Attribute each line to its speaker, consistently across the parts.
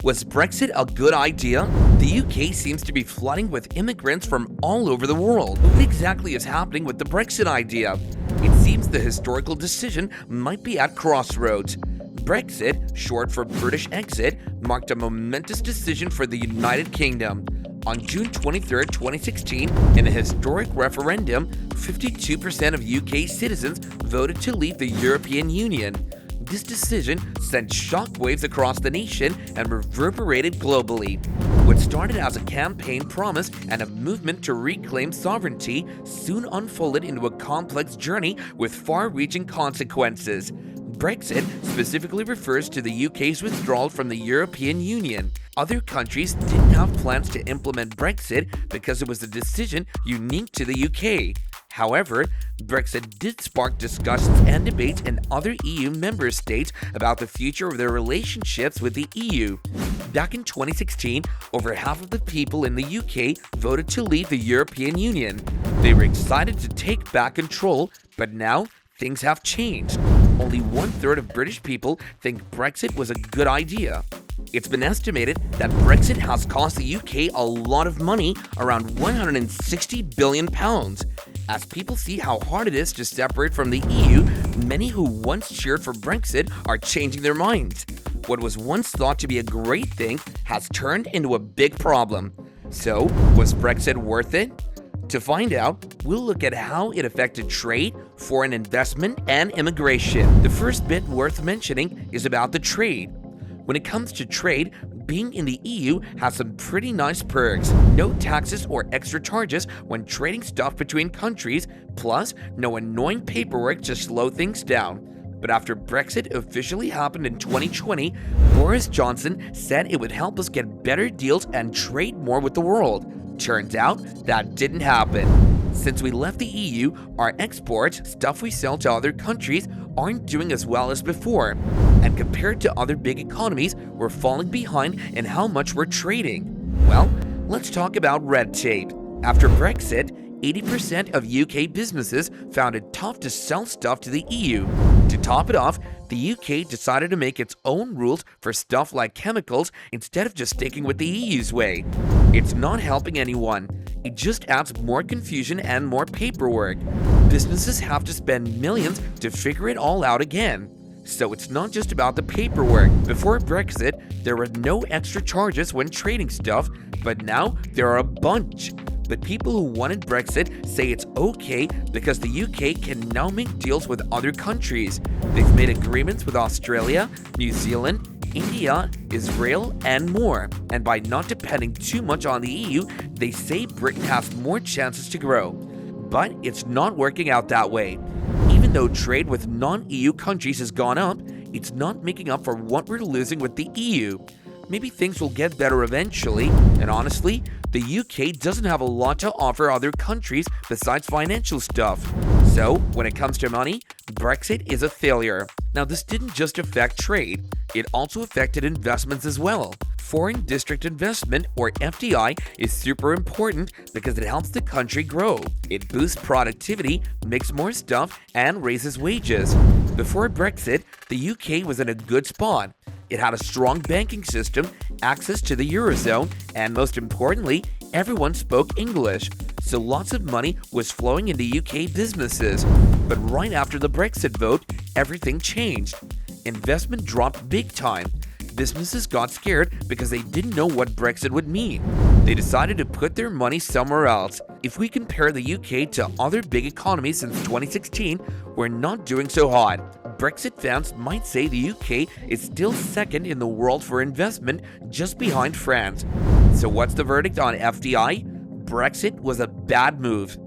Speaker 1: Was Brexit a good idea? The UK seems to be flooding with immigrants from all over the world. What exactly is happening with the Brexit idea? It seems the historical decision might be at crossroads. Brexit, short for British exit, marked a momentous decision for the United Kingdom. On June 23, 2016, in a historic referendum, 52% of UK citizens voted to leave the European Union. This decision sent shockwaves across the nation and reverberated globally. What started as a campaign promise and a movement to reclaim sovereignty soon unfolded into a complex journey with far-reaching consequences. Brexit specifically refers to the UK's withdrawal from the European Union. Other countries didn't have plans to implement Brexit because it was a decision unique to the UK. However, Brexit did spark discussions and debates in other EU member states about the future of their relationships with the EU. Back in 2016, over half of the people in the UK voted to leave the European Union. They were excited to take back control, but now things have changed. Only 1/3 of British people think Brexit was a good idea. It's been estimated that Brexit has cost the UK a lot of money, around £160 billion. As people see how hard it is to separate from the EU, many who once cheered for Brexit are changing their minds. What was once thought to be a great thing has turned into a big problem. So, was Brexit worth it? To find out, we'll look at how it affected trade, foreign investment, and immigration. The first bit worth mentioning is about the trade. When it comes to trade, being in the EU has some pretty nice perks. No taxes or extra charges when trading stuff between countries, plus no annoying paperwork to slow things down. But after Brexit officially happened in 2020, Boris Johnson said it would help us get better deals and trade more with the world. Turns out that didn't happen. Since we left the EU, our exports, stuff we sell to other countries, aren't doing as well as before. And compared to other big economies, we're falling behind in how much we're trading. Well, let's talk about red tape. After Brexit, 80% of UK businesses found it tough to sell stuff to the EU. To top it off, the UK decided to make its own rules for stuff like chemicals instead of just sticking with the EU's way. It's not helping anyone. It just adds more confusion and more paperwork. Businesses have to spend millions to figure it all out again. So it's not just about the paperwork. Before Brexit, there were no extra charges when trading stuff, but now there are a bunch. But people who wanted Brexit say it's okay because the UK can now make deals with other countries. They've made agreements with Australia, New Zealand, India, Israel, and more. And by not depending too much on the EU, they say Britain has more chances to grow. But it's not working out that way. Even though trade with non-EU countries has gone up, it's not making up for what we're losing with the EU. Maybe things will get better eventually, and honestly, the UK doesn't have a lot to offer other countries besides financial stuff. So, when it comes to money, Brexit is a failure. Now, this didn't just affect trade, it also affected investments as well. Foreign direct investment, or FDI, is super important because it helps the country grow. It boosts productivity, makes more stuff, and raises wages. Before Brexit, the UK was in a good spot. It had a strong banking system, access to the Eurozone, and most importantly, everyone spoke English. So lots of money was flowing into UK businesses. But right after the Brexit vote, everything changed. Investment dropped big time. Businesses got scared because they didn't know what Brexit would mean. They decided to put their money somewhere else. If we compare the UK to other big economies since 2016, we're not doing so hot. Brexit fans might say the UK is still second in the world for investment, just behind France. So what's the verdict on FDI? Brexit was a bad move.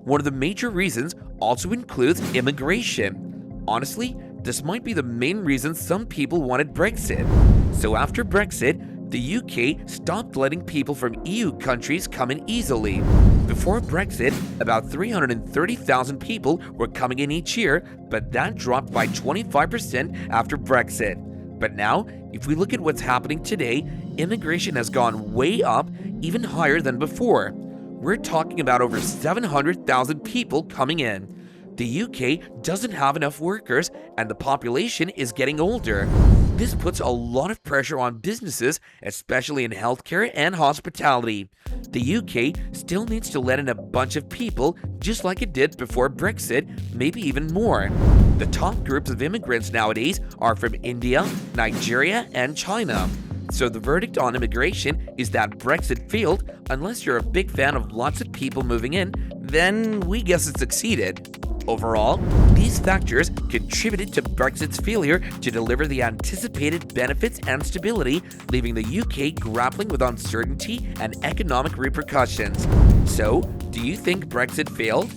Speaker 1: One of the major reasons also includes immigration. Honestly, this might be the main reason some people wanted Brexit. So after Brexit, the UK stopped letting people from EU countries come in easily. Before Brexit, about 330,000 people were coming in each year, but that dropped by 25% after Brexit. But now, if we look at what's happening today, immigration has gone way up, even higher than before. We're talking about over 700,000 people coming in. The UK doesn't have enough workers and the population is getting older. This puts a lot of pressure on businesses, especially in healthcare and hospitality. The UK still needs to let in a bunch of people, just like it did before Brexit, maybe even more. The top groups of immigrants nowadays are from India, Nigeria, and China. So the verdict on immigration is that Brexit failed. Unless you're a big fan of lots of people moving in, then we guess it succeeded. Overall, these factors contributed to Brexit's failure to deliver the anticipated benefits and stability, leaving the UK grappling with uncertainty and economic repercussions. So, do you think Brexit failed?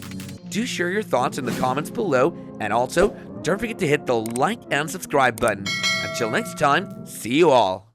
Speaker 1: Do share your thoughts in the comments below, and also don't forget to hit the like and subscribe button. Until next time, see you all.